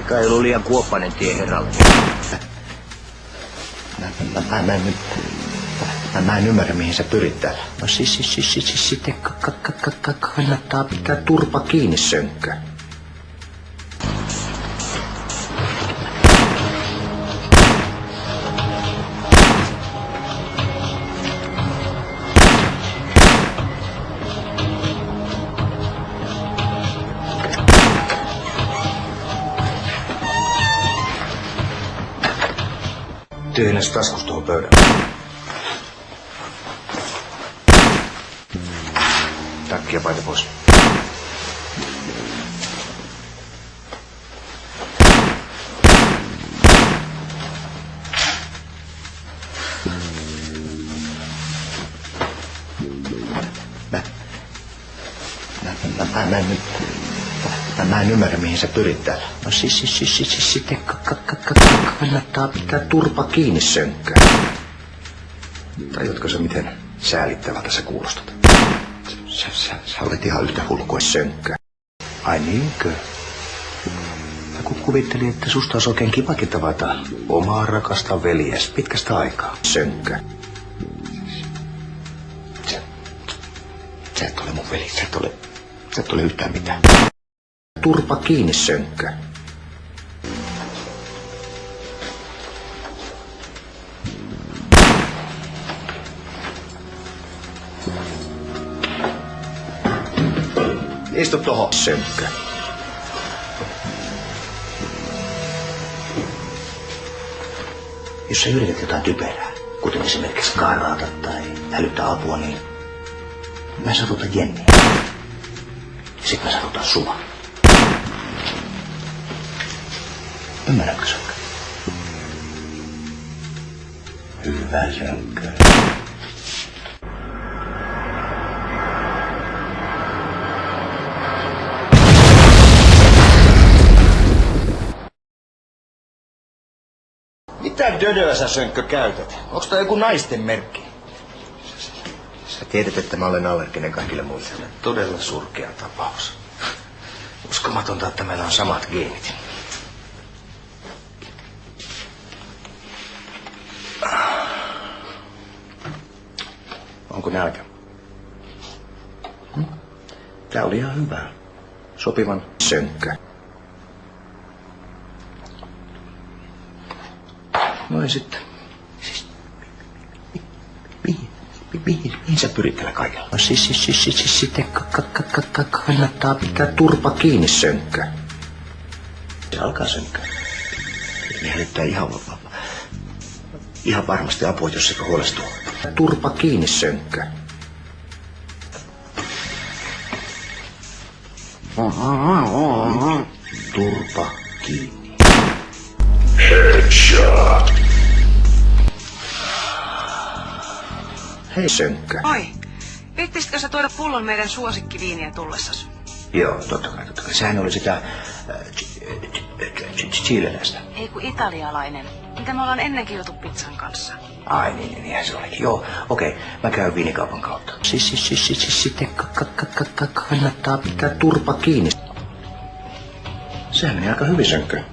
Eikä ei ollut liian kuoppainen tie herralle. Mä en ymmärrä, mihin sä pyrit täällä. No sitten kannattaa pitää turpa kiinni, Sönkkö. Tyhjennä taskus tuohon pöydälle. Takki ja paita pois. Mä en ymmärrä, mihin sä pyrit täällä. No sitten kannattaa pitää turpa kiinni, Sönkkö. Tajutko sä, miten säälittävältä sä kuulostat? Sä olet ihan yhtä hullu kuin Sönkkö. Ai niinkö? Mä kuvittelin, että susta olisi oikein kivakin tavata omaa rakasta veljes pitkästä aikaa, Sönkkö. Sä et ole mun veli, sä et ole yhtään mitään. Turpa kiinni, Sönkkö. Istu tohon, Sönkkö. Jos sä yrität jotain typerää, kuten esimerkiksi kaarata tai hälyttää apua, niin mä satutan Jenniä. Sitten mä satutan sua. Ymmärrätkö, Sönkkö? Hyvä, Sönkkö. Mitä dödöä sä, Sönkkö, käytät? Onks tää joku naisten merkki? Sä tiedät, että mä olen allerginen kaikille muille. Todella surkea tapaus. Uskomatonta, että meillä on samat geenit. Onko nälkä? Tää oli ihan hyvä. Sopivan, Sönkkö. No ja sitten. Siis, mihin sä pyrit tällä kaikella? No sitten kannattaa pitää turpa kiinni, Sönkkö. Se alkaa, Sönkkö. Ne hälyttää ihan varmasti apua, jos se huolestuu. Turpa kiinni, Sönkkö. Turpa kiinni. Headshot. Hei, Sönkkö. Oi, viittisitkö sä tuoda pullon meidän suosikkiviiniä tullessasi? Joo, totta kai. Sehän oli sitä chileläistä. Ei kun italialainen. Mitä me ollaan ennenkin juotu pizzan kanssa. Ai niinhän se olikin. Joo, okei. Mä käyn viinikaupan kautta. Sitten kannattaa pitää turpa kiinni. Sehän meni aika hyvin, Sönkkö.